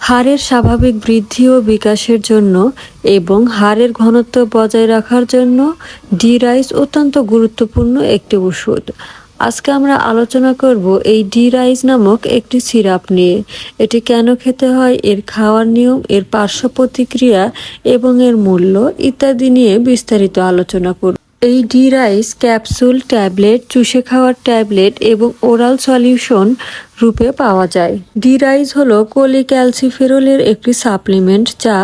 হাড়ের স্বাভাবিক বৃদ্ধি ও বিকাশের জন্য এবং হাড়ের ঘনত্ব বজায় রাখার জন্য ডি-রাইস অত্যন্ত গুরুত্বপূর্ণ একটি ওষুধ। আজকে আমরা আলোচনা করব এই ডি-রাইস নামক একটি সিরাপ নিয়ে। এটি কেন খেতে হয়, এর খাওয়ার নিয়ম, এর পার্শ্ব প্রতিক্রিয়া এবং এর মূল্য ইত্যাদি নিয়ে বিস্তারিত আলোচনা করব। এই ডি-রাইস ক্যাপসুল, ট্যাবলেট, চুষে খাওয়ার ট্যাবলেট এবং ওরাল সলিউশন রূপে পাওয়া যায়। ডি-রাইস হলো কোলিক্যালসিফেরলের একটি সাপ্লিমেন্ট যা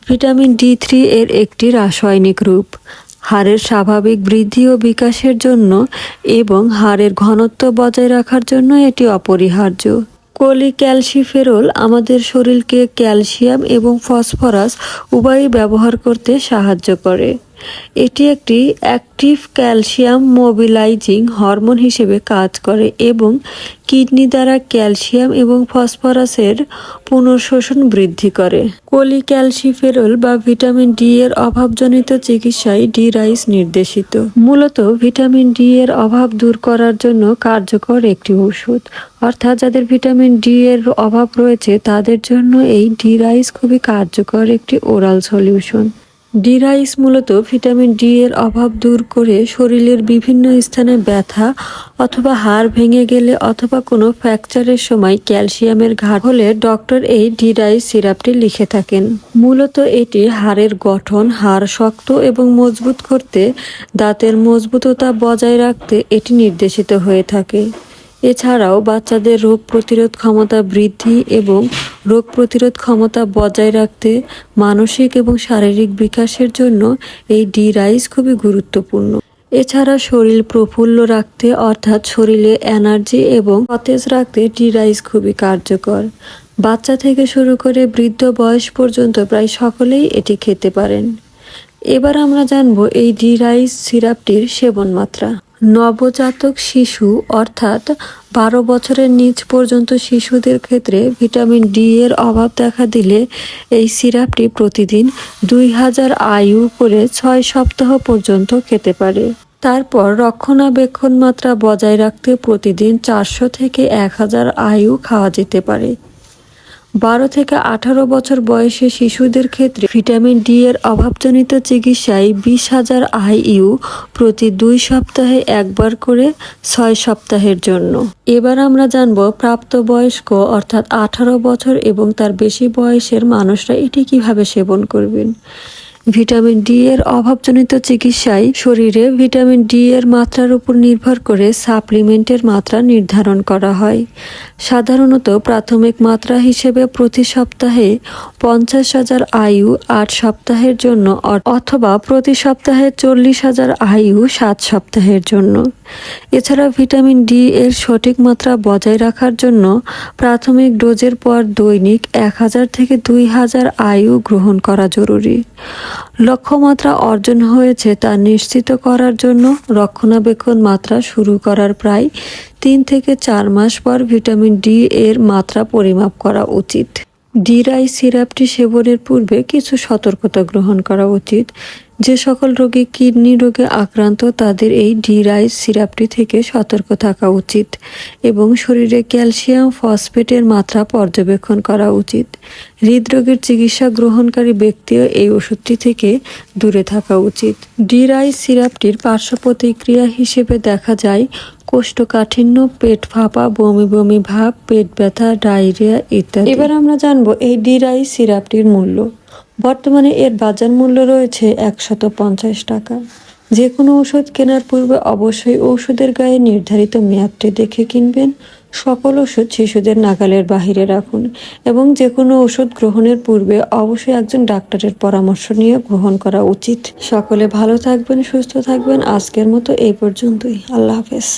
ভিটামিন ডি3 এর একটি রাসায়নিক রূপ। হাড়ের স্বাভাবিক বৃদ্ধি ও বিকাশের জন্য এবং হাড়ের ঘনত্ব বজায় রাখার জন্য এটি অপরিহার্য। কোলিক্যালসিফেরল আমাদের শরীরকে ক্যালসিয়াম এবং ফসফরাস উভয়ই ব্যবহার করতে সাহায্য করে। এটি একটি অ্যাক্টিভ ক্যালসিয়াম মোবিলাইজিং হরমোন হিসেবে কাজ করে এবং কিডনি দ্বারা ক্যালসিয়াম এবং ফসফরাসের পুনঃশোষণ বৃদ্ধি করে। কোলিক্যালসিফেরল বা ভিটামিন ডি এর অভাবজনিত চিকিৎসায় ডি-রাইস নির্দেশিত। মূলত ভিটামিন ডি এর অভাব দূর করার জন্য কার্যকর একটি ওষুধ। অর্থাৎ যাদের ভিটামিন ডি এর অভাব রয়েছে তাদের জন্য এই ডি-রাইস খুবই কার্যকর একটি ওরাল সলিউশন। ডি-রাইস মূলত ভিটামিন ডি এর অভাব দূর করে শরীরের বিভিন্ন স্থানে ব্যথা অথবা হাড় ভেঙে গেলে অথবা কোনো ফ্র্যাকচারের সময় ক্যালসিয়ামের ঘাট হলে ডক্টর এই ডি-রাইস সিরাপটি লিখে থাকেন। মূলত এটি হাড়ের গঠন, হাড় শক্ত এবং মজবুত করতে, দাঁতের মজবুততা বজায় রাখতে এটি নির্দেশিত হয়ে থাকে। এছাড়াও বাচ্চাদের রোগ প্রতিরোধ ক্ষমতা বৃদ্ধি এবং রোগ প্রতিরোধ ক্ষমতা বজায় রাখতে, মানসিক এবং শারীরিক বিকাশের জন্য এই ডি-রাইস খুবই গুরুত্বপূর্ণ। এছাড়া শরীর প্রফুল্ল রাখতে অর্থাৎ শরীরে এনার্জি এবং সতেজ রাখতে ডি-রাইস খুবই কার্যকর। বাচ্চা থেকে শুরু করে বৃদ্ধ বয়স পর্যন্ত প্রায় সকলেই এটি খেতে পারেন। এবার আমরা জানব এই ডি-রাইস সিরাপটির সেবন মাত্রা। নবজাতক শিশু অর্থাৎ 12 বছরের নিচ পর্যন্ত শিশুদের ক্ষেত্রে ভিটামিন ডি এর অভাব দেখা দিলে এই সিরাপটি প্রতিদিন 2000 IU করে 6 সপ্তাহ পর্যন্ত খেতে পারে। তারপর রক্ষণাবেক্ষণ মাত্রা বজায় রাখতে প্রতিদিন 400 থেকে 1000 IU খাওয়া যেতে পারে। 12 থেকে 18 বছর বয়সী শিশুদের ক্ষেত্রে ভিটামিন ডি এর অভাবজনিত চিকিৎসায় 20,000 IU প্রতি 2 সপ্তাহে একবার করে 6 সপ্তাহের জন্য। এবার আমরা জানব প্রাপ্তবয়স্ক অর্থাৎ 18 বছর এবং তার বেশি বয়সের মানুষরা এটি কিভাবে সেবন করবেন। ভিটামিন ডি এর অভাবজনিত চিকিৎসায় শরীরে ভিটামিন ডি এর মাত্রার উপর নির্ভর করে সাপ্লিমেন্টের মাত্রা নির্ধারণ করা হয়। সাধারণত প্রাথমিক মাত্রা হিসেবে প্রতি সপ্তাহে 50,000 IU 8 সপ্তাহের জন্য অথবা প্রতি সপ্তাহে 40,000 IU 7 সপ্তাহের জন্য। এছাড়া ভিটামিন ডি এর সঠিক মাত্রা বজায় রাখার জন্য প্রাথমিক ডোজের পর দৈনিক 1000 থেকে 2000 IU গ্রহণ করা জরুরি। লক্ষ্যমাত্রা অর্জন হয়েছে তা নিশ্চিত করার জন্য রক্ষণাবেক্ষণ মাত্রা শুরু করার প্রায় 3 থেকে 4 মাস পর ভিটামিন ডি এর মাত্রা পরিমাপ করা উচিত। ডি-রাইস সিরাপটি সেবনের পূর্বে কিছু সতর্কতা গ্রহণ করা উচিত। যে সকল রোগী কিডনি রোগে আক্রান্ত তাদের এই ডি-রাইস সিরাপটি থেকে সতর্ক থাকা উচিত এবং শরীরে ক্যালসিয়াম ফসফেটের মাত্রা পর্যবেক্ষণ করা উচিত। হৃদরোগের চিকিৎসা গ্রহণকারী ব্যক্তিও এই ওষুধটি থেকে দূরে থাকা উচিত। ডি-রাইস সিরাপটির পার্শ্ব প্রতিক্রিয়া হিসেবে দেখা যায় কোষ্ঠকাঠিন্য, পেট ফাঁপা, বমি বমি ভাব, পেট ব্যথা, ডায়রিয়া ইত্যাদি। এবার আমরা জানবো এই ডি-রাইস সিরাপটির মূল্য। বর্তমানে এর বাজার মূল্য রয়েছে 150 টাকা। যে কোনো ওষুধ কেনার পূর্বে অবশ্যই ওষুধের গায়ে নির্ধারিত মেয়াদটি দেখে কিনবেন। সকল ওষুধ শিশুদের নাগালের বাহিরে রাখুন এবং যে কোনো ওষুধ গ্রহণের পূর্বে অবশ্যই একজন ডাক্তারের পরামর্শ নিয়ে গ্রহণ করা উচিত। সকলে ভালো থাকবেন, সুস্থ থাকবেন। আজকের মতো এই পর্যন্তই। আল্লাহ হাফেজ।